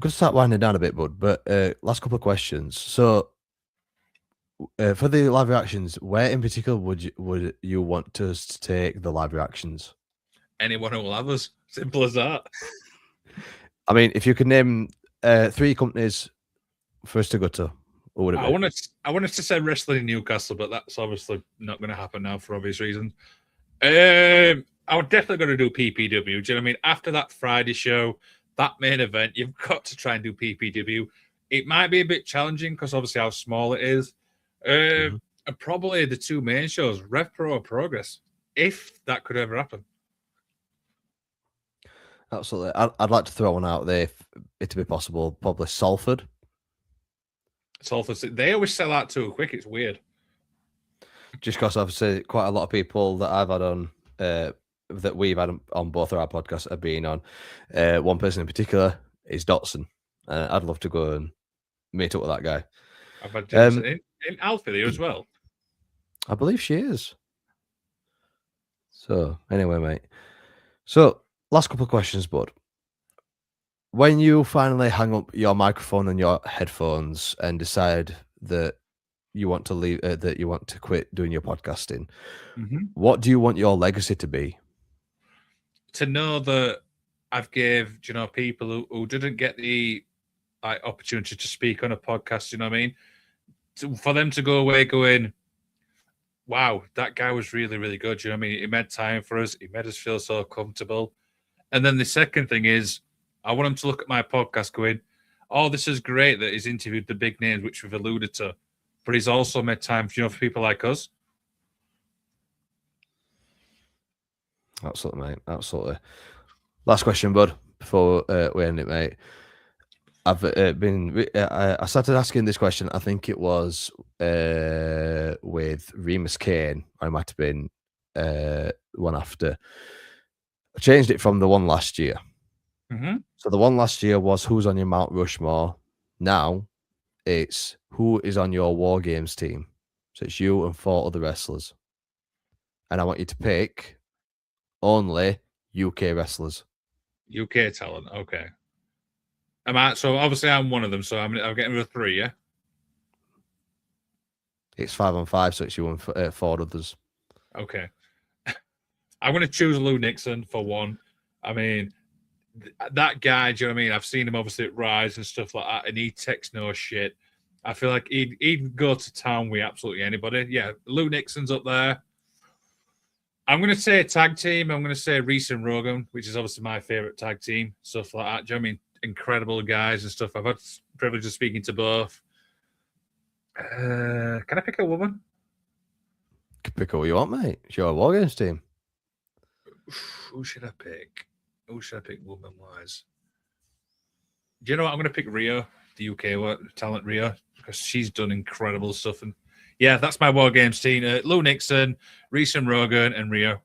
S1: going to start winding down a bit, bud, but last couple of questions. So, for the live reactions, where in particular would you want us to take the live reactions?
S2: Anyone who will have us. Simple as that.
S1: I mean, if you could name 3 companies for us to go to, what would it be?
S2: I wanted to say wrestling in Newcastle, but that's obviously not going to happen now for obvious reasons. I was definitely going to do PPW. Do you know what I mean? After that Friday show, that main event, you've got to try and do PPW. It might be a bit challenging because obviously how small it is. And probably the 2 main shows, Rev Pro or Progress, if that could ever happen.
S1: Absolutely. I'd like to throw one out there if it to be possible. Probably Salford.
S2: Salford, they always sell out too quick. It's weird.
S1: Just because obviously quite a lot of people that I've had on, that we've had on both of our podcasts have been on. One person in particular is Dotson. I'd love to go and meet up with that guy.
S2: I've had Jensen in Alpha there as well.
S1: I believe she is. So anyway, mate. So last couple of questions, bud. When you finally hang up your microphone and your headphones and decide that you want to leave, that you want to quit doing your podcasting, what do you want your legacy to be?
S2: To know that I've gave, you know, people who didn't get the opportunity to speak on a podcast, you know what I mean? For them to go away going, wow, that guy was really, really good. You know what I mean? He made time for us. He made us feel so comfortable. And then the second thing is, I want him to look at my podcast going, oh, this is great that he's interviewed the big names, which we've alluded to, but he's also made time for, you know, for people like us.
S1: Absolutely, mate. Absolutely. Last question, bud, before we end it, mate. I've I started asking this question. I think it was with Remus Kane. I might have been one after. I changed it from the one last year. So the one last year was who's on your Mount Rushmore. Now it's who is on your War Games team. So it's you and 4 other wrestlers. And I want you to pick only UK wrestlers.
S2: UK talent, okay. So obviously I'm one of them, so I'm getting rid of 3, yeah?
S1: It's 5-on-5, so it's you and 4 others.
S2: Okay. I'm going to choose Lou Nixon for one. I mean, that guy, do you know what I mean? I've seen him obviously at Rise and stuff like that, and he takes no shit. I feel like he'd go to town with absolutely anybody. Yeah, Lou Nixon's up there. I'm going to say tag team. I'm going to say Reese and Rogan, which is obviously my favorite tag team. Stuff like that. Do you know what I mean? Incredible guys and stuff. I've had the privilege of speaking to both. Can I pick a woman?
S1: You can pick who you want, mate. It's your War Games team.
S2: Who should I pick? Who should I pick woman-wise? Do you know what? I'm going to pick Rio, the UK talent Rio, because she's done incredible stuff. And yeah, that's my War Games team. Lou Nixon, Reese and Rogan, and Rio.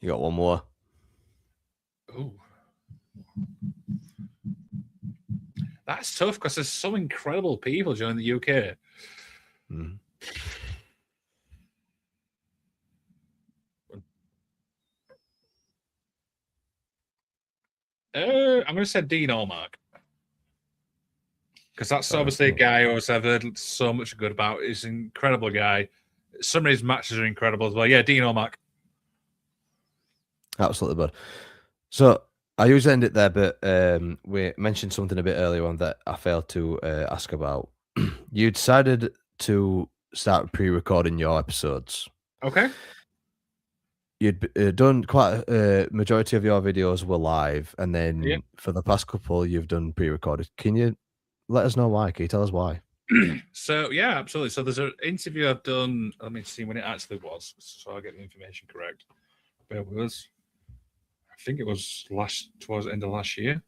S1: You got one more.
S2: Ooh. That's tough because there's some incredible people joining the UK. I'm going to say Dean Allmark. Because that's
S1: Fair
S2: obviously a
S1: enough.
S2: guy who I've heard so much good about. He's an incredible guy. Some of his matches are incredible as well. Yeah, Dean Allmark.
S1: Absolutely, bud. So I usually end it there, but we mentioned something a bit earlier on that I failed to ask about. You decided to start pre-recording your episodes.
S2: Okay.
S1: You'd done quite a majority of your videos were live, and
S2: Yeah.
S1: then for the past couple, you've done pre-recorded. Can you let us know why? Can you tell us why?
S2: So yeah, absolutely. So there's an interview I've done. Let me see when it actually was, so I get the information correct. Where was? I think it was towards the end of last year.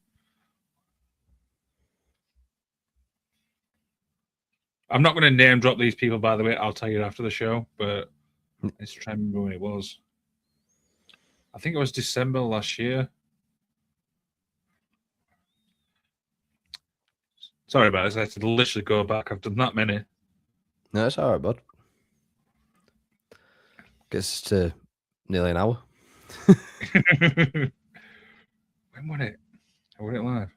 S2: I'm not going to name drop these people, by the way. I'll tell you after the show, but let's try and remember when it was. I think it was December last year. Sorry about this. I had to literally go back. I've done that many.
S1: No, it's all right, bud. Gets to nearly an hour.
S2: When was it? I was it live?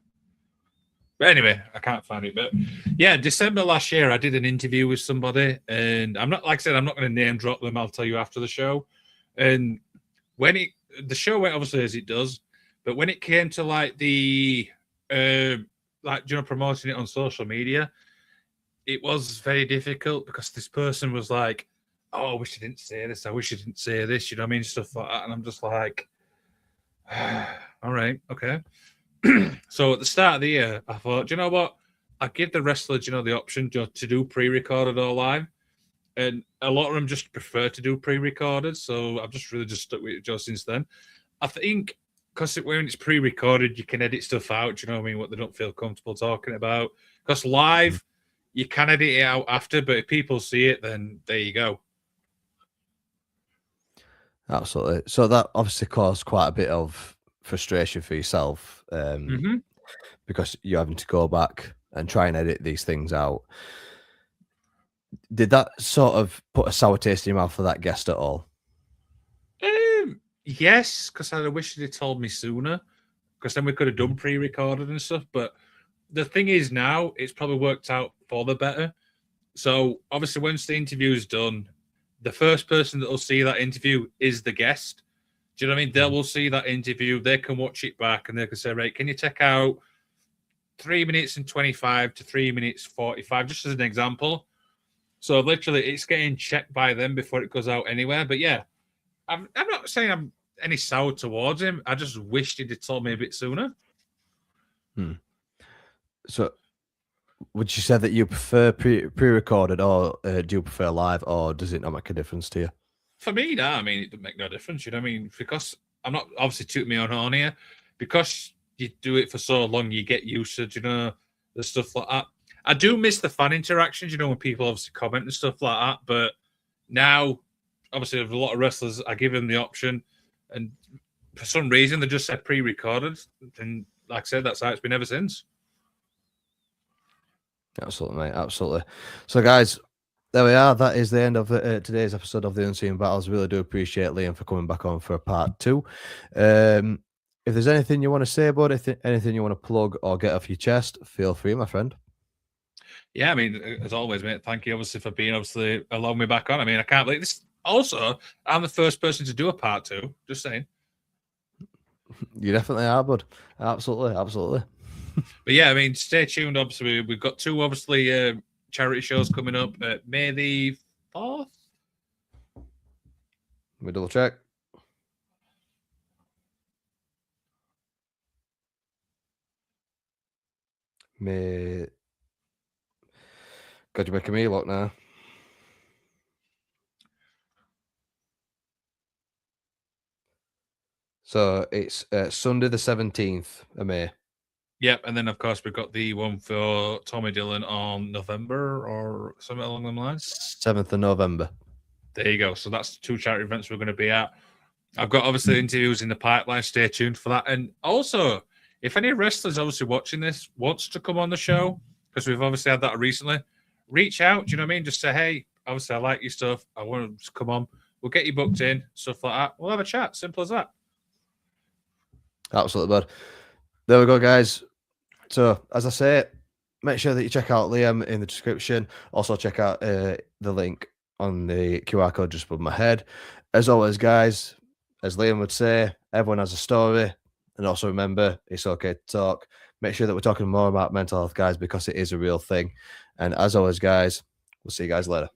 S2: But anyway, I can't find it. But yeah, December last year, I did an interview with somebody, and I'm not, like I said, I'm not going to name drop them. I'll tell you after the show. And when the show went obviously as it does, but when it came to like the promoting it on social media, it was very difficult because this person was like, "Oh, I wish I didn't say this. I wish I didn't say this." You know what I mean? Stuff like that, and I'm just like, "All right, okay." So at the start of the year, I thought, you know what? I give the wrestlers, the option to do pre-recorded or live, and a lot of them just prefer to do pre-recorded. So I've just really just stuck with it just since then. I think because when it's pre-recorded, you can edit stuff out. You know what I mean? What they don't feel comfortable talking about. Because live, you can edit it out after, but if people see it, then there you go.
S1: Absolutely. So that obviously caused quite a bit of frustration for yourself,
S2: Mm-hmm.
S1: because you're having to go back and try and edit these things out. Did that sort of put a sour taste in your mouth for that guest at all?
S2: Yes, because I wish they'd told me sooner, because then we could have done pre-recorded and stuff. But the thing is now, it's probably worked out for the better. So obviously, once the interview is done, the first person that will see that interview is the guest. Do you know what I mean? They will see that interview, they can watch it back, and they can say, right, can you take out 3 minutes and 25 to 3 minutes 45, just as an example. So literally, it's getting checked by them before it goes out anywhere. But yeah, I'm not saying I'm any sour towards him. I just wished he'd told me a bit sooner.
S1: So would you say that you prefer pre-recorded, or do you prefer live, or does it not make a difference to you?
S2: For me, no, I mean, it doesn't make no difference. You know what I mean? Because I'm not obviously tooting me on horn here. Because you do it for so long, you get used to, the stuff like that. I do miss the fan interactions, when people obviously comment and stuff like that. But now, obviously, with a lot of wrestlers, I give them the option. And for some reason, they just said pre-recorded. And like I said, that's how it's been ever since.
S1: Absolutely, mate. Absolutely. So, guys, there we are. That is the end of today's episode of the Unseen Battles. Really do appreciate Liam for coming back on for part 2. If there's anything you want to say about it, anything you want to plug or get off your chest, feel free, my friend.
S2: Yeah, I mean, as always, mate, thank you obviously for being allowing me back on. I mean, I can't believe this. Also, I'm the first person to do a part 2. Just saying.
S1: You definitely are, bud. Absolutely, absolutely.
S2: But yeah, I mean, stay tuned. Obviously, we've got 2 obviously charity shows coming up. May the 4th.
S1: We double check. May. God, you're making me look now. So it's Sunday the 17th of May.
S2: Yep, and then of course we've got the one for Tommy Dillon on November or something along them lines.
S1: 7th of November.
S2: There you go. So that's 2 charity events we're going to be at. I've got obviously interviews in the pipeline. Stay tuned for that. And also, if any wrestlers obviously watching this wants to come on the show, because we've obviously had that recently, reach out. Do you know what I mean? Just say, hey, obviously I like your stuff. I want to come on. We'll get you booked in, stuff like that. We'll have a chat. Simple as that.
S1: Absolutely, bud. There we go, guys. So, as I say, make sure that you check out Liam in the description. Also, check out the link on the QR code just above my head. As always, guys, as Liam would say, everyone has a story. And also remember, it's okay to talk. Make sure that we're talking more about mental health, guys, because it is a real thing. And as always, guys, we'll see you guys later.